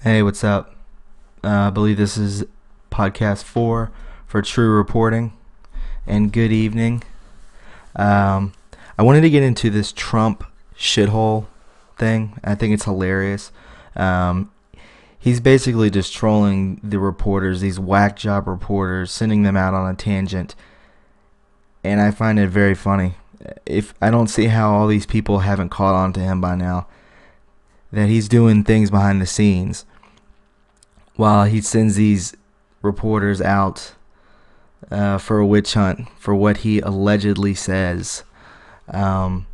Hey, what's up? I believe this is podcast 4 for True Reporting. And good evening. Um, I wanted to get into this Trump shithole thing. I think it's hilarious. Um, he's basically just trolling the reporters, these whack job reporters, sending them out on a tangent. And I find it very funny. If I don't see how all these people haven't caught on to him by now, that he's doing things behind the scenes while he sends these reporters out for a witch hunt for what he allegedly says. Um,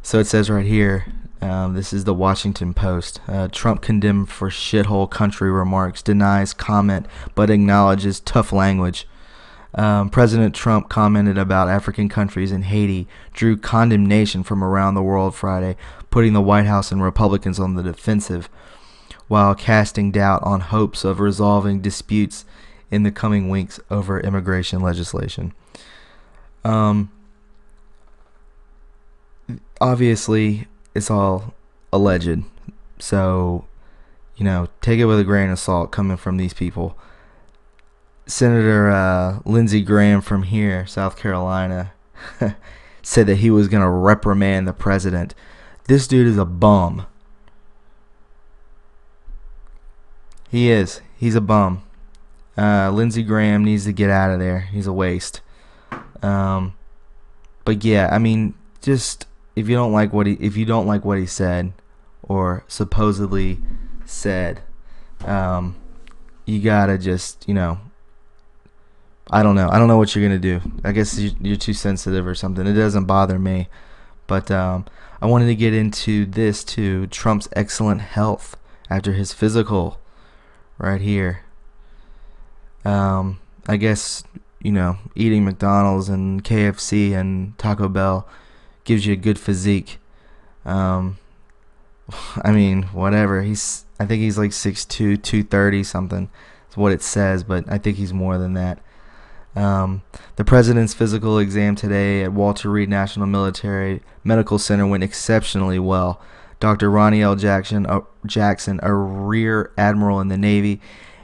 so it says right here, this is the Washington Post. Trump condemned for shithole country remarks, denies comment, but acknowledges tough language. President Trump commented about African countries and Haiti, drew condemnation from around the world Friday, putting the White House and Republicans on the defensive, while casting doubt on hopes of resolving disputes in the coming weeks over immigration legislation. Obviously, it's all alleged, so, take it with a grain of salt coming from these people. Senator Lindsey Graham from here, South Carolina, said that he was going to reprimand the president. This dude is a bum. He is. He's a bum. Lindsey Graham needs to get out of there. He's a waste. But yeah, I mean, just if you don't like what he said or supposedly said, you gotta just I don't know. I don't know what you're gonna do. I guess you're too sensitive or something. It doesn't bother me, but I wanted to get into this too. Trump's excellent health after his physical. Right here. I guess, eating McDonald's and KFC and Taco Bell gives you a good physique. I mean, whatever. I think he's like 6'2", 230 something. That's what it says, but I think he's more than that. The president's physical exam today at Walter Reed National Military Medical Center went exceptionally well. Dr. Ronnie L. Jackson, a rear admiral in the Navy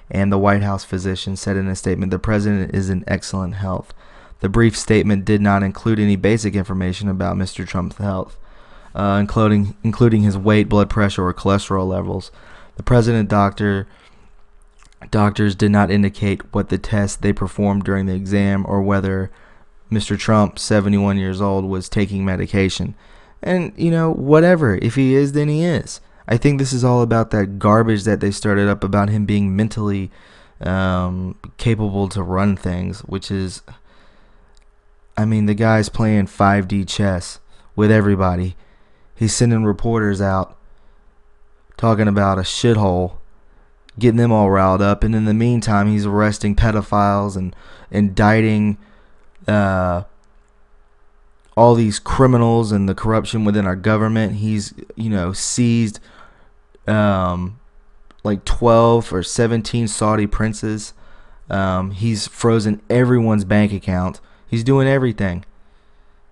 and the White House physician, said in a statement, "The president is in excellent health." The brief statement did not include any basic information about Mr. Trump's health, including his weight, blood pressure, or cholesterol levels. The doctors did not indicate what the tests they performed during the exam or whether Mr. Trump, 71 years old, was taking medication. And, whatever. If he is, then he is. I think this is all about that garbage that they started up about him being mentally capable to run things, which is, the guy's playing 5D chess with everybody. He's sending reporters out talking about a shithole, getting them all riled up, and in the meantime, he's arresting pedophiles and indicting all these criminals and the corruption within our government. He's, seized like 12 or 17 Saudi princes. He's frozen everyone's bank account. He's doing everything.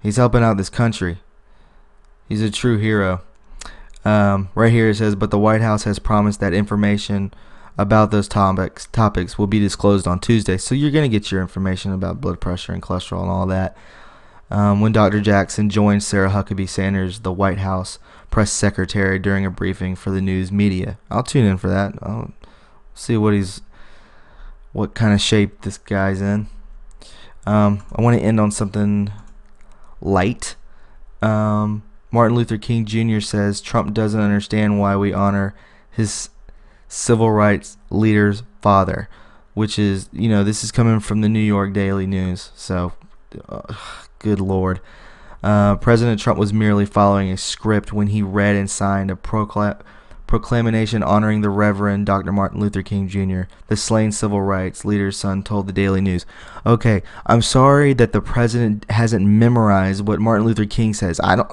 He's helping out this country. He's a true hero. Right here it says, but the White House has promised that information about those topics will be disclosed on Tuesday. So you're going to get your information about blood pressure and cholesterol and all that. When Dr. Jackson joined Sarah Huckabee Sanders, the White House press secretary, during a briefing for the news media. I'll tune in for that. I'll see what kind of shape this guy's in. I want to end on something light. Martin Luther King Jr. says Trump doesn't understand why we honor his civil rights leader's father, which is, this is coming from the New York Daily News. So, good Lord. President Trump was merely following a script when he read and signed a proclamation honoring the Reverend Dr. Martin Luther King Jr., the slain civil rights leader's son, told the Daily News. Okay, I'm sorry that the president hasn't memorized what Martin Luther King says. I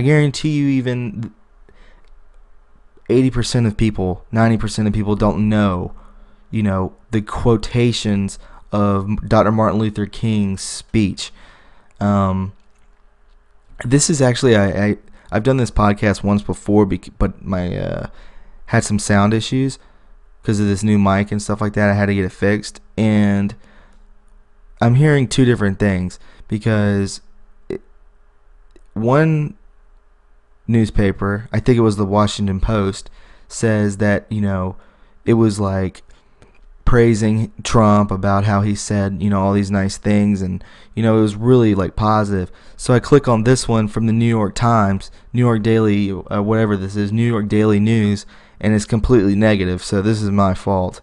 guarantee you even 80% of people, 90% of people don't know, the quotations of Dr. Martin Luther King's speech. This is actually, I've done this podcast once before, but my had some sound issues because of this new mic and stuff like that. I had to get it fixed, and I'm hearing two different things because one newspaper, I think it was the Washington Post, says that, it was like praising Trump about how he said, all these nice things, and it was really like positive. So I click on this one from the New York Times, New York Daily, whatever this is, New York Daily News, and it's completely negative. So this is my fault.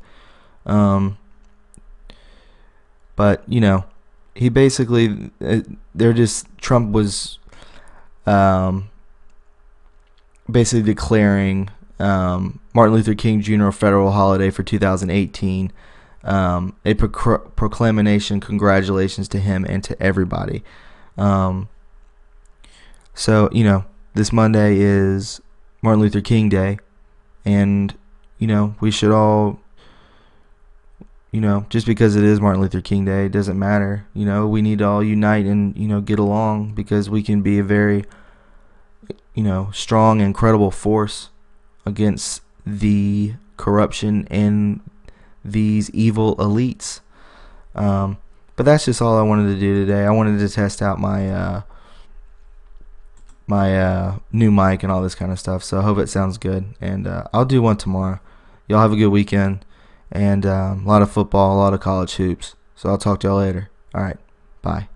But he basically, Trump was basically declaring Martin Luther King Jr. a federal holiday for 2018. A proclamation, congratulations to him and to everybody. So, this Monday is Martin Luther King Day, and, we should all, just because it is Martin Luther King Day, it doesn't matter. We need to all unite and, get along, because we can be a very, strong and credible force against the corruption and these evil elites. But that's just all I wanted to do today. I wanted to test out my new mic and all this kind of stuff. So I hope it sounds good, and I'll do one tomorrow. Y'all have a good weekend, and a lot of football, a lot of college hoops. So I'll talk to y'all later. All right, bye.